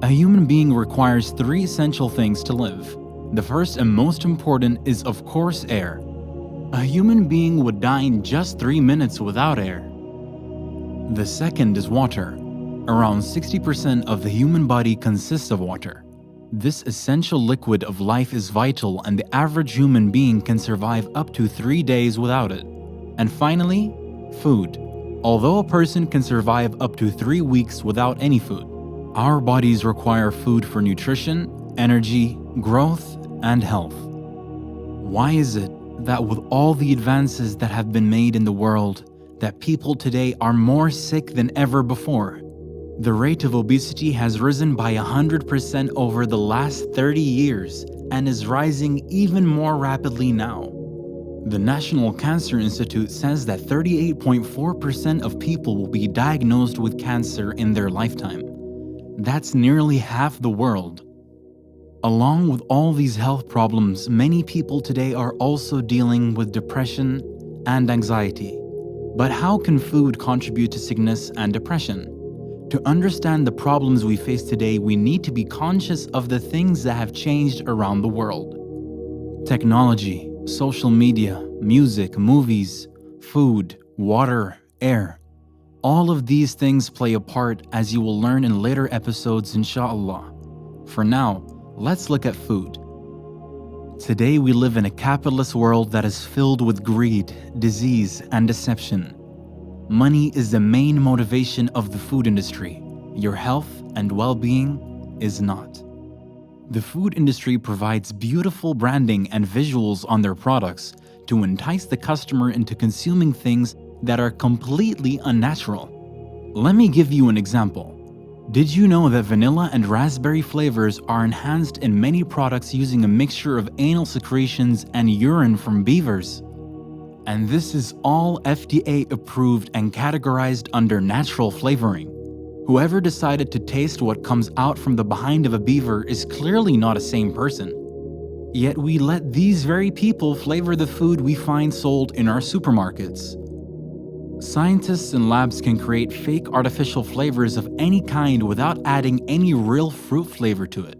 A human being requires three essential things to live. The first and most important is, of course, air. A human being would die in just 3 minutes without air. The second is water. Around 60% of the human body consists of water. This essential liquid of life is vital, and the average human being can survive up to 3 days without it. And finally, food. Although a person can survive up to 3 weeks without any food, our bodies require food for nutrition, energy, growth, and health. Why is it that with all the advances that have been made in the world, that people today are more sick than ever before? The rate of obesity has risen by 100% over the last 30 years and is rising even more rapidly now. The National Cancer Institute says that 38.4% of people will be diagnosed with cancer in their lifetime. That's nearly half the world. Along with all these health problems, many people today are also dealing with depression and anxiety. But how can food contribute to sickness and depression? To understand the problems we face today, we need to be conscious of the things that have changed around the world. Technology, social media, music, movies, food, water, air. All of these things play a part, as you will learn in later episodes, inshallah. For now, let's look at food. Today we live in a capitalist world that is filled with greed, disease, and deception. Money is the main motivation of the food industry. Your health and well-being is not. The food industry provides beautiful branding and visuals on their products to entice the customer into consuming things that are completely unnatural. Let me give you an example. Did you know that vanilla and raspberry flavors are enhanced in many products using a mixture of anal secretions and urine from beavers? And this is all FDA approved and categorized under natural flavoring. Whoever decided to taste what comes out from the behind of a beaver is clearly not a sane person. Yet we let these very people flavor the food we find sold in our supermarkets. Scientists in labs can create fake artificial flavors of any kind without adding any real fruit flavor to it.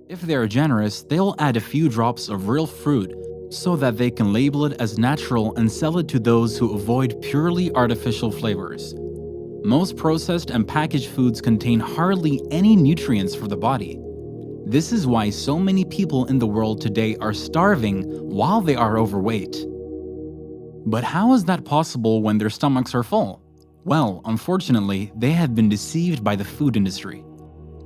If they are generous, they'll add a few drops of real fruit so that they can label it as natural and sell it to those who avoid purely artificial flavors. Most processed and packaged foods contain hardly any nutrients for the body. This is why so many people in the world today are starving while they are overweight. But how is that possible when their stomachs are full? Well, unfortunately, they have been deceived by the food industry.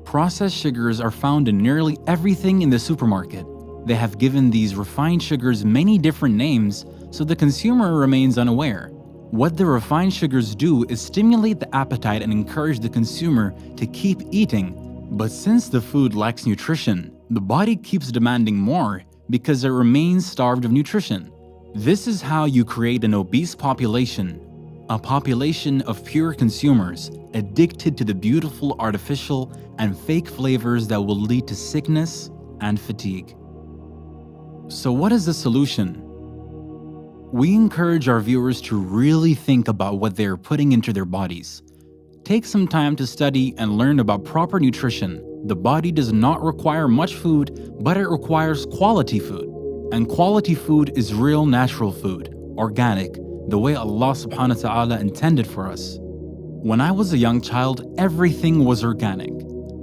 Processed sugars are found in nearly everything in the supermarket. They have given these refined sugars many different names, so the consumer remains unaware. What the refined sugars do is stimulate the appetite and encourage the consumer to keep eating. But since the food lacks nutrition, the body keeps demanding more because it remains starved of nutrition. This is how you create an obese population, a population of pure consumers addicted to the beautiful artificial and fake flavors that will lead to sickness and fatigue. So what is the solution? We encourage our viewers to really think about what they are putting into their bodies. Take some time to study and learn about proper nutrition. The body does not require much food, but it requires quality food. And quality food is real natural food, organic, the way Allah subhanahu wa ta'ala intended for us. When I was a young child, everything was organic.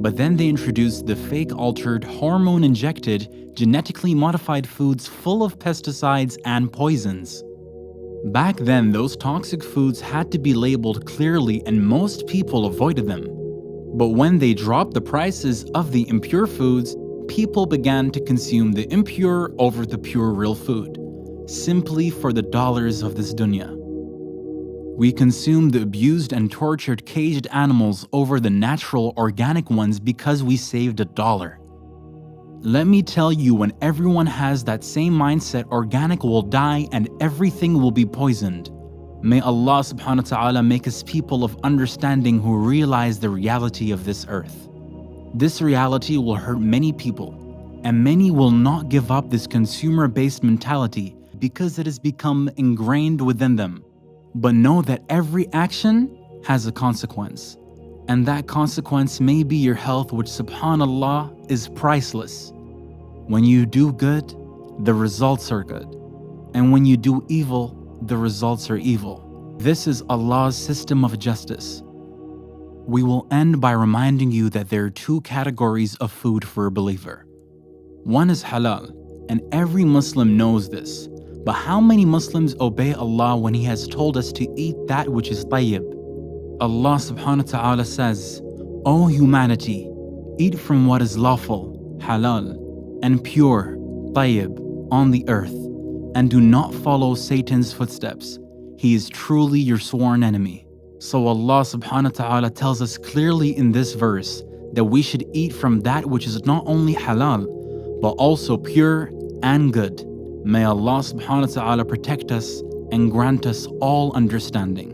But then they introduced the fake altered, hormone-injected, genetically modified foods full of pesticides and poisons. Back then, those toxic foods had to be labeled clearly and most people avoided them. But when they dropped the prices of the impure foods, people began to consume the impure over the pure real food, simply for the dollars of this dunya. We consume the abused and tortured caged animals over the natural organic ones because we saved $1. Let me tell you, when everyone has that same mindset, organic will die and everything will be poisoned. May Allah subhanahu wa ta'ala make us people of understanding who realize the reality of this earth. This reality will hurt many people, and many will not give up this consumer-based mentality because it has become ingrained within them. But know that every action has a consequence. And that consequence may be your health, which subhanallah is priceless. When you do good, the results are good. And when you do evil, the results are evil. This is Allah's system of justice. We will end by reminding you that there are two categories of food for a believer. One is halal, and every Muslim knows this. But how many Muslims obey Allah when He has told us to eat that which is tayyib? Allah subhanahu wa ta'ala says, O humanity, eat from what is lawful, halal, and pure, tayyib, on the earth, and do not follow Satan's footsteps. He is truly your sworn enemy. So Allah subhanahu wa ta'ala tells us clearly in this verse that we should eat from that which is not only halal, but also pure and good. May Allah subhanahu wa ta'ala protect us and grant us all understanding.